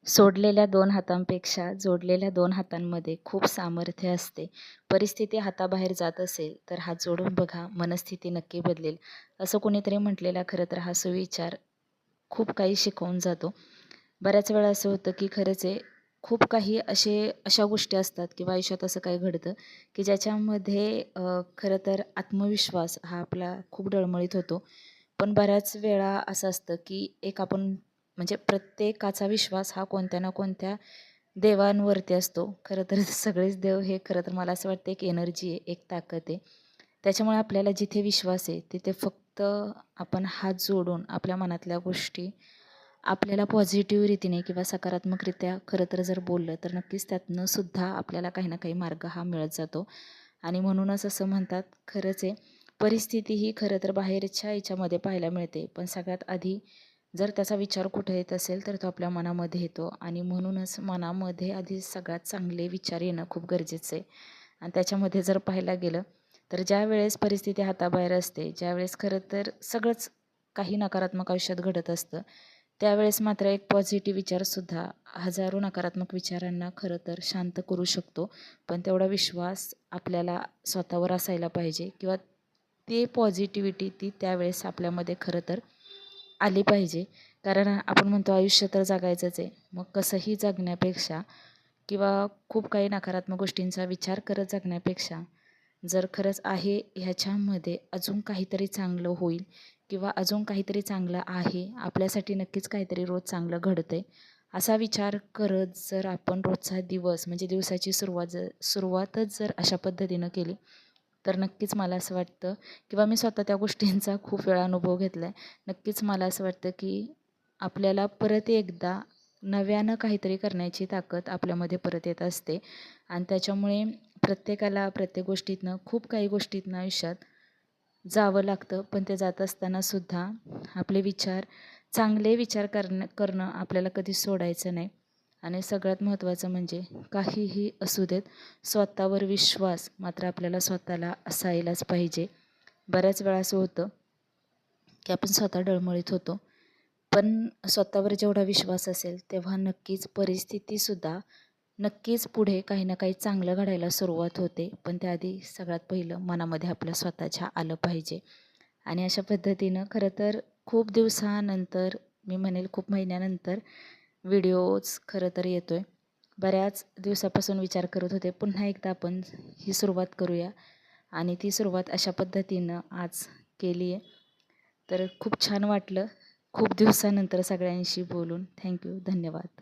सोडलेल्या 2 हातांपेक्षा जोडलेल्या 2 हातांमध्ये खूप सामर्थ्य असते. परिस्थिती हाताबाहेर जात असेल, तर हात जोडून बघा, मनस्थिती नक्की बदलेल. असं कोणीतरी म्हटलेला खरं तर हा सुविचार खूप काही शिकवून जातो. बऱ्याच वेळा असं होतं, की खरंच आहे, खूप काही अशा गोष्टी असतात किंवा आयुष्यात असं काही घडतं, की ज्याच्यामध्ये खरं तर आत्मविश्वास हा आपला खूप डळमळीत होतो. पण बऱ्याच वेळा असं असतं, की आपण म्हणजे प्रत्येकाचा विश्वास हा कोणत्या ना कोणत्या देवांवरती असतो. खरं तर सगळेच देव हे खरं तर मला असं वाटतं एक एनर्जी आहे, एक ताकद आहे. त्याच्यामुळे आपल्याला जिथे विश्वास आहे तिथे फक्त आपण हात जोडून आपल्या मनातल्या गोष्टी आपल्याला पॉझिटिव्ह रीतीने किंवा सकारात्मकरित्या खरं तर जर बोललं तर नक्कीच त्यातनं सुद्धा आपल्याला काही ना काही मार्ग हा मिळत जातो. आणि म्हणूनच असं म्हणतात, खरंच आहे, परिस्थिती ही खरं तर बाहेरच्या याच्यामध्ये पाहायला मिळते, पण सगळ्यात आधी जर त्याचा विचार कुठे येत असेल तर तो आपल्या मनामध्ये येतो. आणि म्हणूनच मनामध्ये आधी सगळ्यात चांगले विचार येणं खूप गरजेचं आहे. आणि त्याच्यामध्ये जर पाहायला गेलं तर ज्यावेळेस परिस्थिती हाताबाहेर असते, ज्यावेळेस खरं तर सगळंच काही नकारात्मक आयुष्यात घडत असतं, त्यावेळेस मात्र एक पॉझिटिव्ह विचारसुद्धा हजारो नकारात्मक विचारांना खरं तर शांत करू शकतो. पण तेवढा विश्वास आपल्याला स्वतःवर असायला पाहिजे किंवा ते पॉझिटिव्हिटी ती त्यावेळेस आपल्यामध्ये खरं तर आली पाहिजे. कारण आपण म्हणतो आयुष्य तर जगायचंच आहे. मग कसंही जगण्यापेक्षा किंवा खूप काही नकारात्मक गोष्टींचा विचार करत जगण्यापेक्षा जर खरंच आहे ह्याच्यामध्ये अजून काहीतरी चांगलं होईल किंवा अजून काहीतरी चांगलं आहे, आपल्यासाठी नक्कीच काहीतरी रोज चांगलं घडतंय, असा विचार करत जर आपण रोजचा दिवस म्हणजे दिवसाची सुरुवातच जर अशा पद्धतीनं केली, तर नक्कीच मला असं वाटतं किंवा मी स्वतः त्या गोष्टींचा खूप वेळा अनुभव घेतला आहे. नक्कीच मला असं वाटतं, की आपल्याला परत एकदा नव्यानं काहीतरी करण्याची ताकद आपल्यामध्ये परत येत असते. आणि त्याच्यामुळे प्रत्येकाला प्रत्येक गोष्टीतनं खूप काही गोष्टीतनं आयुष्यात जावं लागतं. पण ते जात असतानासुद्धा आपले विचार चांगले विचार करणं आपल्याला कधी सोडायचं नाही. आणि सगळ्यात महत्त्वाचं म्हणजे काहीही असू देत, स्वतःवर विश्वास मात्र आपल्याला स्वतःला असायलाच पाहिजे. बऱ्याच वेळा असं होतं, की आपण स्वतः डळमळीत होतो. पण स्वतःवर जेवढा विश्वास असेल तेव्हा नक्कीच परिस्थितीसुद्धा नक्कीच पुढे काही ना काही चांगलं घडायला सुरुवात होते. पण त्याआधी सगळ्यात पहिलं मनामध्ये आपल्या स्वतःच्या आलं पाहिजे. आणि अशा पद्धतीनं खरं तर खूप दिवसानंतर, मी म्हणेल खूप महिन्यानंतर व्हिडिओज खरं तर येतो आहे. बऱ्याच दिवसापासून विचार करत होते पुन्हा एकदा आपण ही सुरुवात करूया, आणि ती सुरुवात अशा पद्धतीनं आज केली आहे. तर खूप छान वाटलं खूप दिवसानंतर सगळ्यांशी बोलून. थँक्यू. धन्यवाद.